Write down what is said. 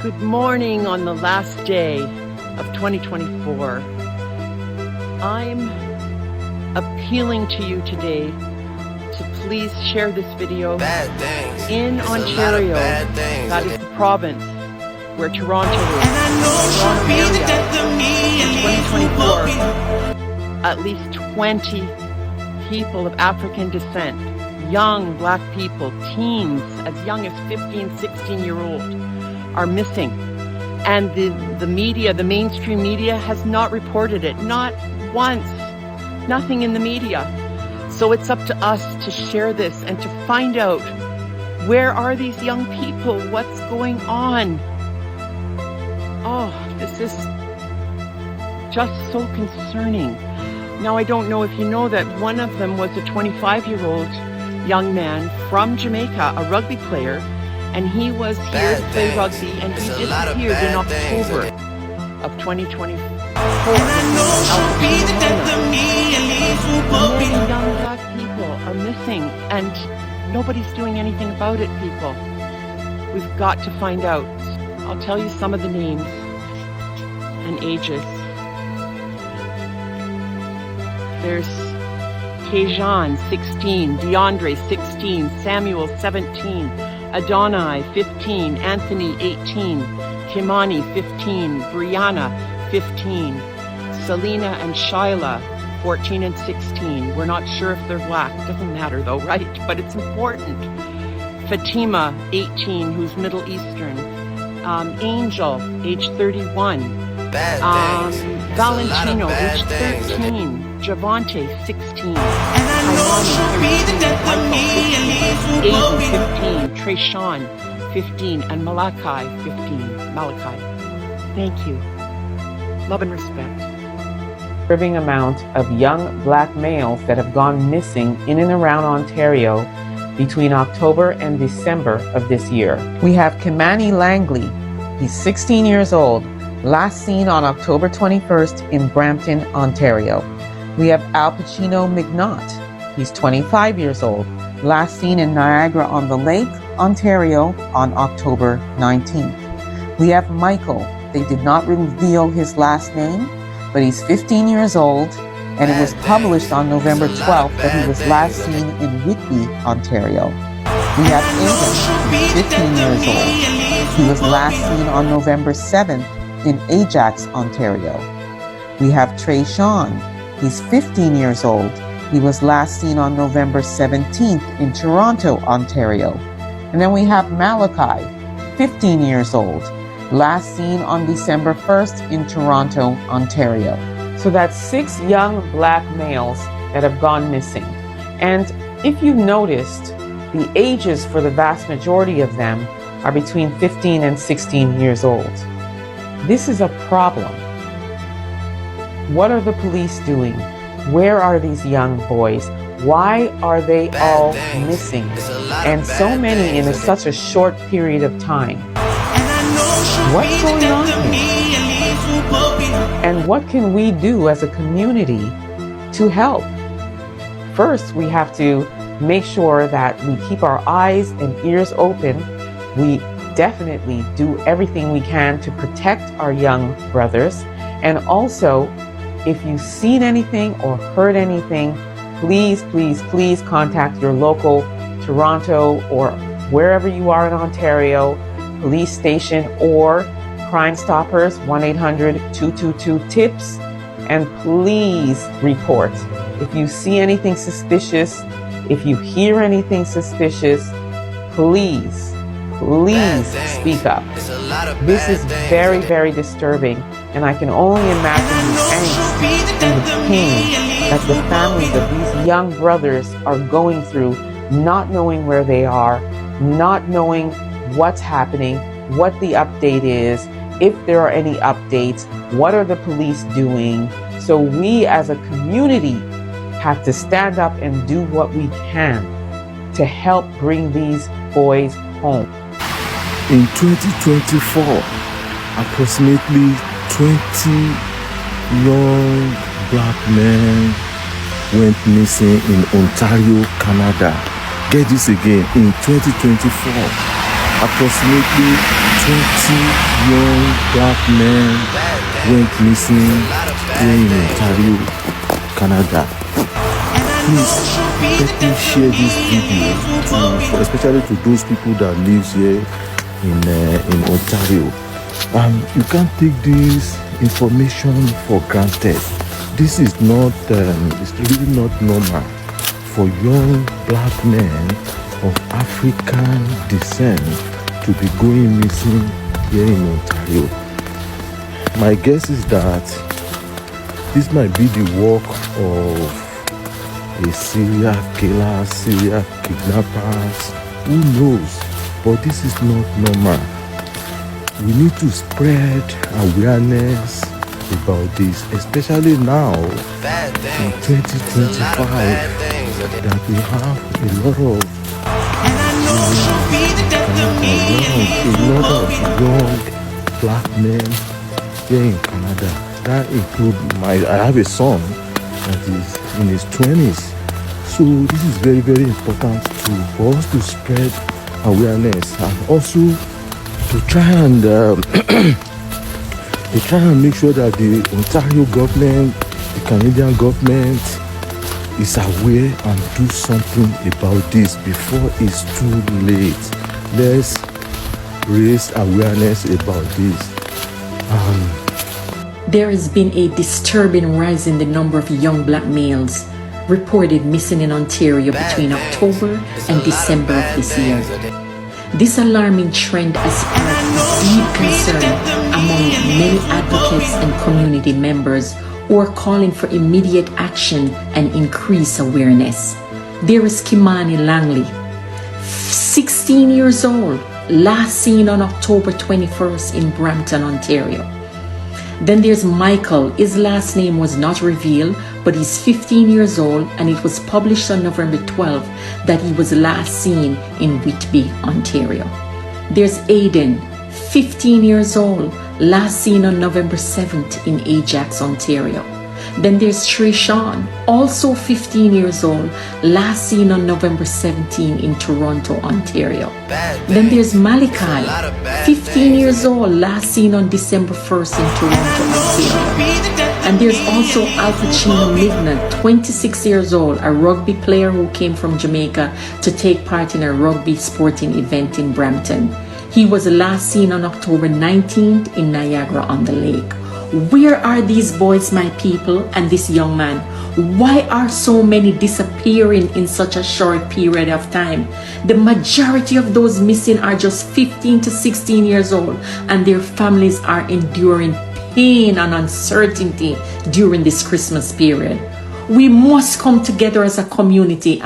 Good morning on the last day of 2024. I'm appealing to you today to please share this video. In Ontario, that is the province where Toronto is, Toronto area, in 2024, at least 20 people of African descent, young black people, teens as young as 15, 16-year-old, are missing. And the media, the mainstream media, has not reported it, not once, nothing in the media. So it's up to us to share this and to find out, where are these young people? What's going on? Oh, this is just so concerning. Now, I don't know if you know that one of them was a 25-year-old young man from Jamaica, a rugby player, and he was here to play rugby, and he disappeared in October of 2024. Many young black people are missing, and nobody's doing anything about it, people. We've got to find out. I'll tell you some of the names and ages. There's Tejan, 16, DeAndre, 16, Samuel, 17, Adonai, 15, Anthony, 18, Kimani, 15, Brianna, 15, Selena and Shyla, 14 and 16. We're not sure if they're black. Doesn't matter though, right? But it's important. Fatima, 18, who's Middle Eastern. Angel, age 31. Valentino, age 13. Javante, 16. Aiden, 15. Trayshawn, 15. And Malachi, 15. Malachi. Thank you. Love and respect. Disturbing amount of young black males that have gone missing in and around Ontario between October and December of this year. We have Kimani Langley. He's 16 years old, last seen on October 21st in Brampton, Ontario. We have Al Pacino McNaught. He's 25 years old, last seen in Niagara-on-the-Lake, Ontario on October 19th. We have Michael. They did not reveal his last name, but he's 15 years old, and it was published on November 12th that he was last seen in Whitby, Ontario. We have Aiden, 15 years old. He was last seen on November 7th in Ajax, Ontario. We have Trayshawn. He's 15 years old. He was last seen on November 17th in Toronto, Ontario. And then we have Malachi, 15 years old, last seen on December 1st in Toronto, Ontario. So that's 6 young black males that have gone missing. And if you noticed, the ages for the vast majority of them are between 15 and 16 years old. This is a problem. What are the police doing? Where are these young boys? Why are they all missing? And so many in such a short period of time. What's going on here? And what can we do as a community to help? First, we have to make sure that we keep our eyes and ears open. We definitely do everything we can to protect our young brothers. And also, if you've seen anything or heard anything, please, please, please contact your local Toronto or wherever you are in Ontario police station or Crime Stoppers, 1-800-222-TIPS, and please report. If you see anything suspicious, if you hear anything suspicious, please speak up. This is very, very disturbing, and I can only imagine the angst and the pain that the families of these young brothers are going through, not knowing where they are, not knowing what's happening, what the update is, if there are any updates, what are the police doing. So we as a community have to stand up and do what we can to help bring these boys home. In 2024, approximately 20 young black men went missing in Ontario, Canada. Get this again, in 2024, approximately 20 young black men went missing here in Ontario, Canada. Please let me share this video especially to those people that lives here in Ontario. You can't take this information for granted. This is not it's really not normal for young black men of African descent to be going missing here in Ontario. My guess is that this might be the work of a serial killer, serial kidnappers. Who knows? But this is not normal. We need to spread awareness about this, especially now in 2025 that we have a lot of young black men here in Canada. That includes I have a son that is in his 20s. So this is very, very important for us to spread awareness and also to try and make sure that the Ontario government, the Canadian government is aware and do something about this before it's too late. Let's raise awareness about this. There has been a disturbing rise in the number of young black males reported missing in Ontario between October and December of this year. This alarming trend has sparked deep concern among many advocates and community members who are calling for immediate action and increased awareness. There is Kimani Langley, 16 years old, last seen on October 21st in Brampton, Ontario. Then there's Michael. His last name was not revealed, but he's 15 years old, and it was published on November 12th that he was last seen in Whitby, Ontario. There's Aiden, 15 years old, last seen on November 7th in Ajax, Ontario. Then there's Trishawn, also 15 years old, last seen on November 17 in Toronto, Ontario. Then there's Malachi, 15 years old, last seen on December 1st in Toronto, Ontario. And there's also Al Pacino Migna, 26 years old, a rugby player who came from Jamaica to take part in a rugby sporting event in Brampton. He was last seen on October 19th in Niagara-on-the-Lake. Where are these boys, my people, and this young man? Why are so many disappearing in such a short period of time? The majority of those missing are just 15 to 16 years old, and their families are enduring pain and uncertainty during this Christmas period. We must come together as a community.